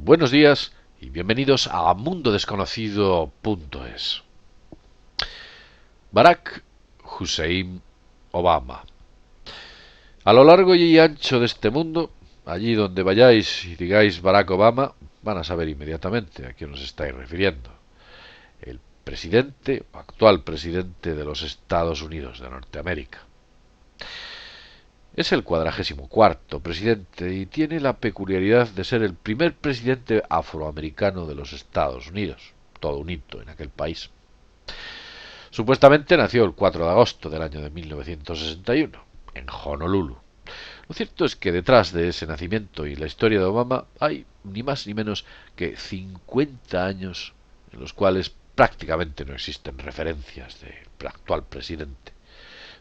Buenos días y bienvenidos a mundodesconocido.es. Barack Hussein Obama. A lo largo y ancho de este mundo, allí donde vayáis y digáis Barack Obama, van a saber inmediatamente a quién os estáis refiriendo. El presidente o actual presidente de los Estados Unidos de Norteamérica. Es el 44º presidente y tiene la peculiaridad de ser el primer presidente afroamericano de los Estados Unidos, todo un hito en aquel país. Supuestamente nació el 4 de agosto del año de 1961, en Honolulu. Lo cierto es que detrás de ese nacimiento y la historia de Obama hay ni más ni menos que 50 años en los cuales prácticamente no existen referencias del actual presidente.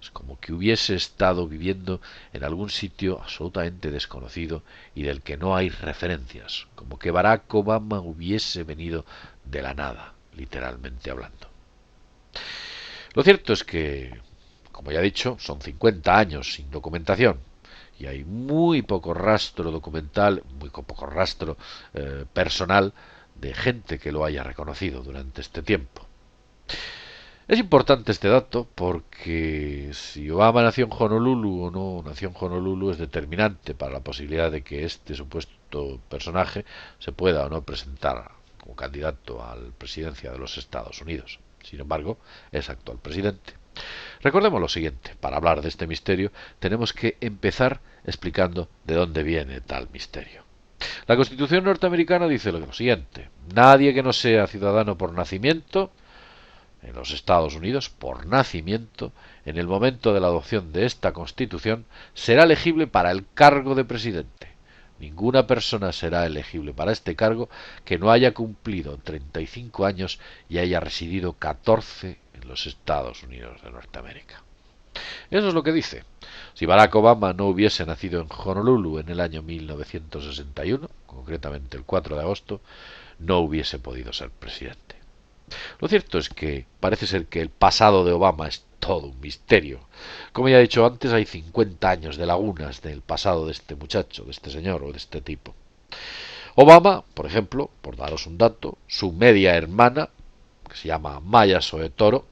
Es como que hubiese estado viviendo en algún sitio absolutamente desconocido y del que no hay referencias, como que Barack Obama hubiese venido de la nada, literalmente hablando. Lo cierto es que, como ya he dicho, son 50 años sin documentación y hay muy poco rastro documental, muy poco rastro personal de gente que lo haya reconocido durante este tiempo. Es importante este dato porque si Obama nació en Honolulu o no nació en Honolulu es determinante para la posibilidad de que este supuesto personaje se pueda o no presentar como candidato a la presidencia de los Estados Unidos. Sin embargo, es actual presidente. Recordemos lo siguiente, para hablar de este misterio tenemos que empezar explicando de dónde viene tal misterio. La Constitución norteamericana dice lo siguiente: nadie que no sea ciudadano por nacimiento en los Estados Unidos por nacimiento, en el momento de la adopción de esta Constitución, será elegible para el cargo de presidente. Ninguna persona será elegible para este cargo que no haya cumplido 35 años y haya residido 14 en los Estados Unidos de Norteamérica. Eso es lo que dice. Si Barack Obama no hubiese nacido en Honolulu en el año 1961, concretamente el 4 de agosto, no hubiese podido ser presidente. Lo cierto es que parece ser que el pasado de Obama es todo un misterio. Como ya he dicho antes, hay 50 años de lagunas del pasado de este muchacho, de este señor o de este tipo. Obama, por ejemplo, por daros un dato, su media hermana, que se llama Maya Soetoro,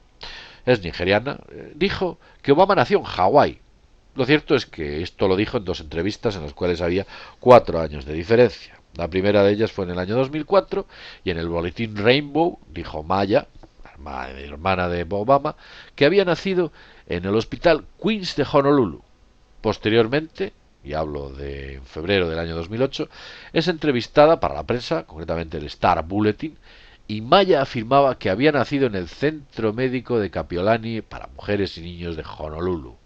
es nigeriana, dijo que Obama nació en Hawái. Lo cierto es que esto lo dijo en dos entrevistas en las cuales había 4 años de diferencia. La primera de ellas fue en el año 2004 y en el boletín Rainbow dijo Maya, hermana de Obama, que había nacido en el hospital Queens de Honolulu. Posteriormente, y hablo de febrero del año 2008, es entrevistada para la prensa, concretamente el Star Bulletin, y Maya afirmaba que había nacido en el Centro Médico de Kapiolani para Mujeres y Niños de Honolulu.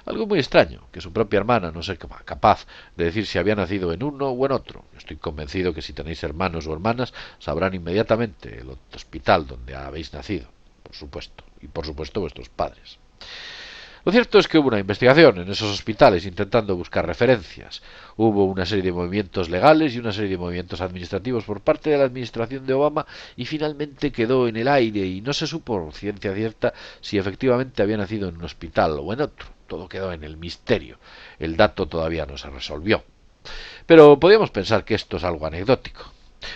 Algo muy extraño, que su propia hermana no sea capaz de decir si había nacido en uno o en otro. Estoy convencido que si tenéis hermanos o hermanas sabrán inmediatamente el hospital donde habéis nacido, por supuesto, y por supuesto vuestros padres. Lo cierto es que hubo una investigación en esos hospitales intentando buscar referencias. Hubo una serie de movimientos legales y una serie de movimientos administrativos por parte de la administración de Obama y finalmente quedó en el aire y no se supo por ciencia cierta si efectivamente había nacido en un hospital o en otro. Todo quedó en el misterio. El dato todavía no se resolvió. Pero podríamos pensar que esto es algo anecdótico.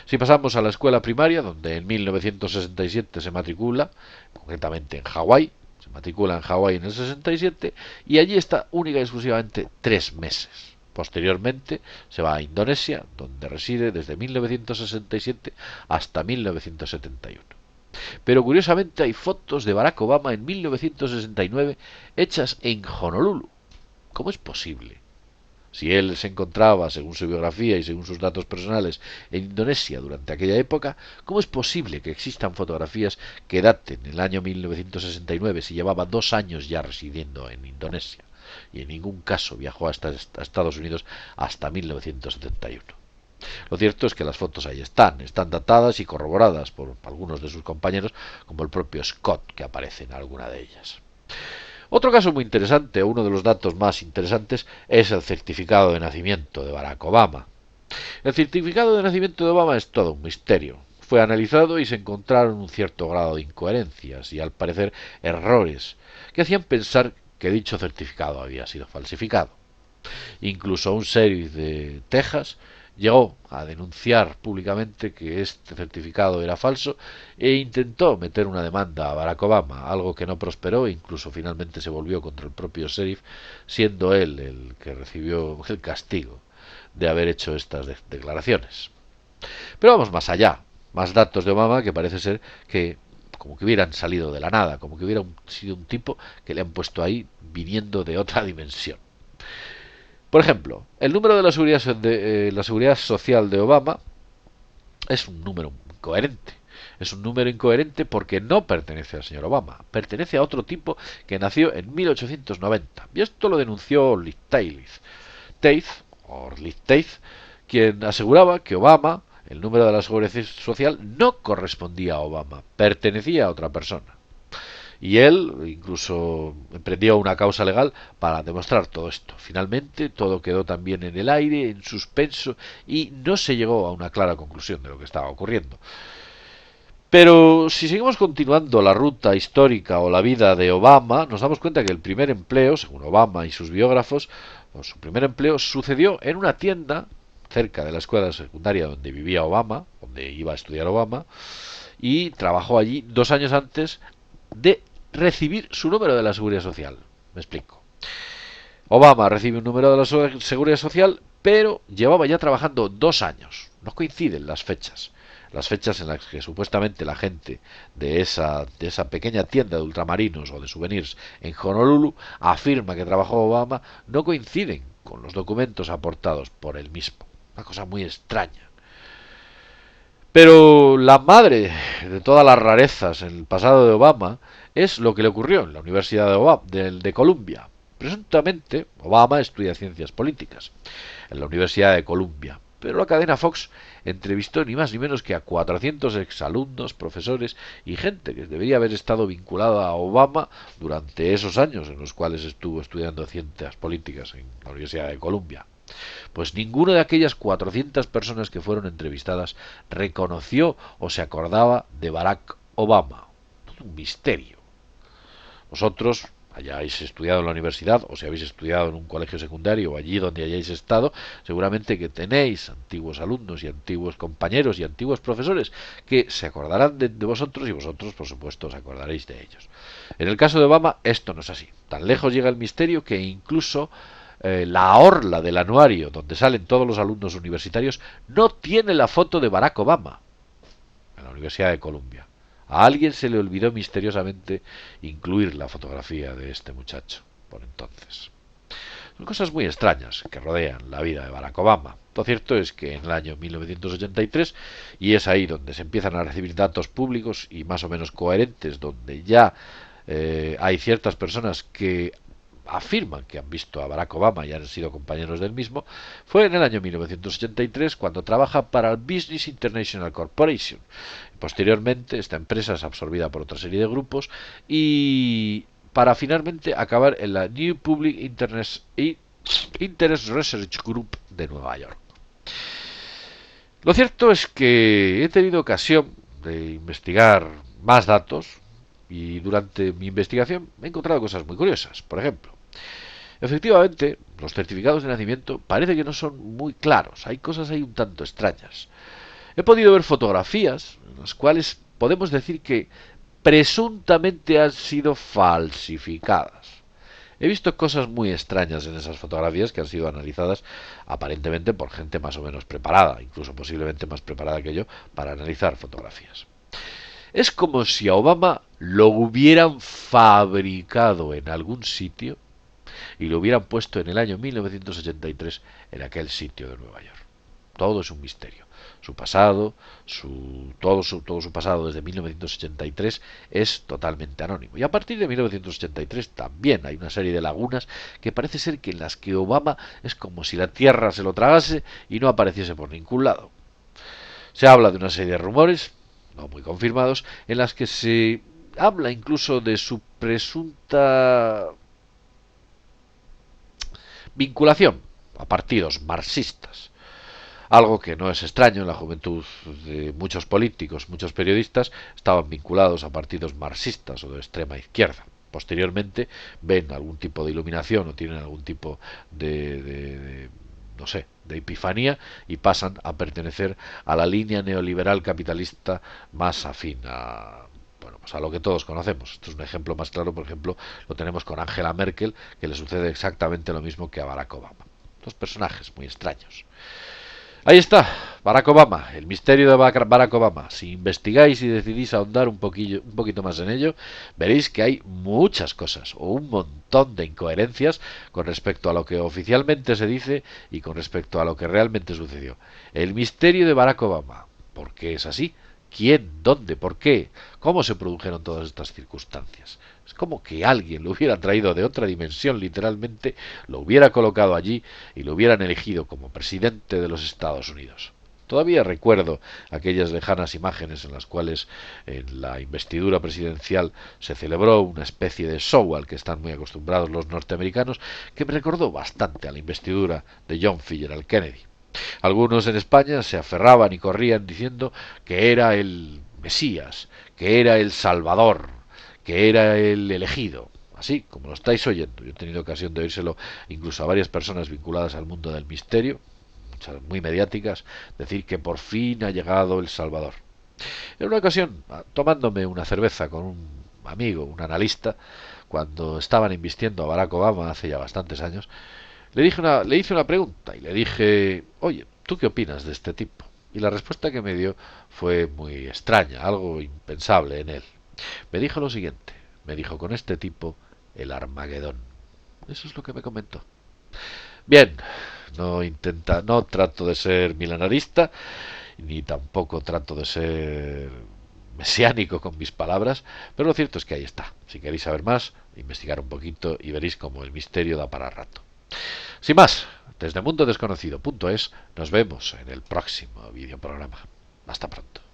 Si pasamos a la escuela primaria, donde en 1967 se matricula, concretamente en Hawái, se matricula en Hawái en el 67 y allí está única y exclusivamente 3 meses. Posteriormente se va a Indonesia, donde reside desde 1967 hasta 1971. Pero curiosamente hay fotos de Barack Obama en 1969 hechas en Honolulu. ¿Cómo es posible? Si él se encontraba, según su biografía y según sus datos personales, en Indonesia durante aquella época, ¿cómo es posible que existan fotografías que daten el año 1969 si llevaba 2 años ya residiendo en Indonesia? Y en ningún caso viajó hasta Estados Unidos hasta 1971. Lo cierto es que las fotos ahí están datadas y corroboradas por algunos de sus compañeros, como el propio Scott, que aparece en alguna de ellas. Otro caso muy interesante, uno de los datos más interesantes, es el certificado de nacimiento de Barack Obama. El certificado de nacimiento de Obama es todo un misterio. Fue analizado y se encontraron un cierto grado de incoherencias y, al parecer, errores que hacían pensar que dicho certificado había sido falsificado. Incluso un sheriff de Texas llegó a denunciar públicamente que este certificado era falso e intentó meter una demanda a Barack Obama, algo que no prosperó e incluso finalmente se volvió contra el propio sheriff, siendo él el que recibió el castigo de haber hecho estas declaraciones. Pero vamos más allá, más datos de Obama que parece ser que como que hubieran salido de la nada, como que hubiera sido un tipo que le han puesto ahí viniendo de otra dimensión. Por ejemplo, el número de la seguridad social de Obama es un número incoherente. Es un número incoherente porque no pertenece al señor Obama, pertenece a otro tipo que nació en 1890. Y esto lo denunció Liz Tate, quien aseguraba que Obama, el número de la seguridad social, no correspondía a Obama, pertenecía a otra persona. Y él incluso emprendió una causa legal para demostrar todo esto. Finalmente todo quedó también en el aire, en suspenso, y no se llegó a una clara conclusión de lo que estaba ocurriendo. Pero si seguimos continuando la ruta histórica o la vida de Obama, nos damos cuenta que el primer empleo, según Obama y sus biógrafos, su primer empleo sucedió en una tienda cerca de la escuela secundaria donde vivía Obama, donde iba a estudiar Obama, y trabajó allí 2 años antes de recibir su número de la seguridad social. Me explico. Obama recibe un número de la seguridad social, pero llevaba ya trabajando 2 años. No coinciden las fechas. Las fechas en las que supuestamente la gente de esa pequeña tienda de ultramarinos o de souvenirs en Honolulu afirma que trabajó Obama no coinciden con los documentos aportados por él mismo. Una cosa muy extraña. Pero la madre de todas las rarezas en el pasado de Obama es lo que le ocurrió en la Universidad de Columbia. Presuntamente, Obama estudia ciencias políticas en la Universidad de Columbia, pero la cadena Fox entrevistó ni más ni menos que a 400 exalumnos, profesores y gente que debería haber estado vinculada a Obama durante esos años en los cuales estuvo estudiando ciencias políticas en la Universidad de Columbia. Pues ninguna de aquellas 400 personas que fueron entrevistadas reconoció o se acordaba de Barack Obama. Todo un misterio. Vosotros hayáis estudiado en la universidad o si habéis estudiado en un colegio secundario o allí donde hayáis estado, seguramente que tenéis antiguos alumnos y antiguos compañeros y antiguos profesores que se acordarán de vosotros y vosotros, por supuesto, os acordaréis de ellos. En el caso de Obama, esto no es así. Tan lejos llega el misterio que incluso la orla del anuario donde salen todos los alumnos universitarios no tiene la foto de Barack Obama en la Universidad de Columbia. A alguien se le olvidó misteriosamente incluir la fotografía de este muchacho por entonces. Son cosas muy extrañas que rodean la vida de Barack Obama. Lo cierto es que en el año 1983, y es ahí donde se empiezan a recibir datos públicos y más o menos coherentes, donde ya hay ciertas personas que afirman que han visto a Barack Obama y han sido compañeros del mismo, fue en el año 1983 cuando trabaja para el Business International Corporation. Posteriormente, esta empresa es absorbida por otra serie de grupos y para finalmente acabar en la New Public Interest Research Group de Nueva York. Lo cierto es que he tenido ocasión de investigar más datos y durante mi investigación he encontrado cosas muy curiosas. Por ejemplo, efectivamente, los certificados de nacimiento parece que no son muy claros. Hay cosas ahí un tanto extrañas. He podido ver fotografías en las cuales podemos decir que presuntamente han sido falsificadas. He visto cosas muy extrañas en esas fotografías que han sido analizadas aparentemente por gente más o menos preparada, incluso posiblemente más preparada que yo, para analizar fotografías. Es como si a Obama lo hubieran fabricado en algún sitio y lo hubieran puesto en el año 1983 en aquel sitio de Nueva York. Todo es un misterio. Su pasado, todo su pasado desde 1983 es totalmente anónimo. Y a partir de 1983 también hay una serie de lagunas que parece ser que en las que Obama es como si la tierra se lo tragase y no apareciese por ningún lado. Se habla de una serie de rumores, no muy confirmados, en las que se habla incluso de su presunta vinculación a partidos marxistas. Algo que no es extraño en la juventud de muchos políticos, muchos periodistas estaban vinculados a partidos marxistas o de extrema izquierda. Posteriormente ven algún tipo de iluminación o tienen algún tipo de no sé, de epifanía y pasan a pertenecer a la línea neoliberal capitalista más afín a, bueno, pues a lo que todos conocemos. Esto es un ejemplo más claro, por ejemplo, lo tenemos con Angela Merkel, que le sucede exactamente lo mismo que a Barack Obama. Dos personajes muy extraños. Ahí está, Barack Obama, el misterio de Barack Obama. Si investigáis y decidís ahondar un poquito más en ello, veréis que hay muchas cosas o un montón de incoherencias con respecto a lo que oficialmente se dice y con respecto a lo que realmente sucedió. El misterio de Barack Obama. ¿Por qué es así? ¿Quién? ¿Dónde? ¿Por qué? ¿Cómo se produjeron todas estas circunstancias? Es como que alguien lo hubiera traído de otra dimensión, literalmente, lo hubiera colocado allí y lo hubieran elegido como presidente de los Estados Unidos. Todavía recuerdo aquellas lejanas imágenes en las cuales en la investidura presidencial se celebró una especie de show al que están muy acostumbrados los norteamericanos, que me recordó bastante a la investidura de John Fitzgerald Kennedy. Algunos en España se aferraban y corrían diciendo que era el Mesías, que era el Salvador, que era el elegido. Así como lo estáis oyendo. Yo he tenido ocasión de oírselo incluso a varias personas vinculadas al mundo del misterio, muchas muy mediáticas, decir que por fin ha llegado el Salvador. En una ocasión, tomándome una cerveza con un amigo, un analista, cuando estaban invistiendo a Barack Obama hace ya bastantes años, le hice una pregunta y le dije, oye, ¿tú qué opinas de este tipo? Y la respuesta que me dio fue muy extraña, algo impensable en él. Me dijo lo siguiente, me dijo, con este tipo, el Armagedón. Eso es lo que me comentó. Bien, no trato de ser milenarista, ni tampoco trato de ser mesiánico con mis palabras, pero lo cierto es que ahí está. Si queréis saber más, investigar un poquito y veréis cómo el misterio da para rato. Sin más, desde mundodesconocido.es nos vemos en el próximo videoprograma. Hasta pronto.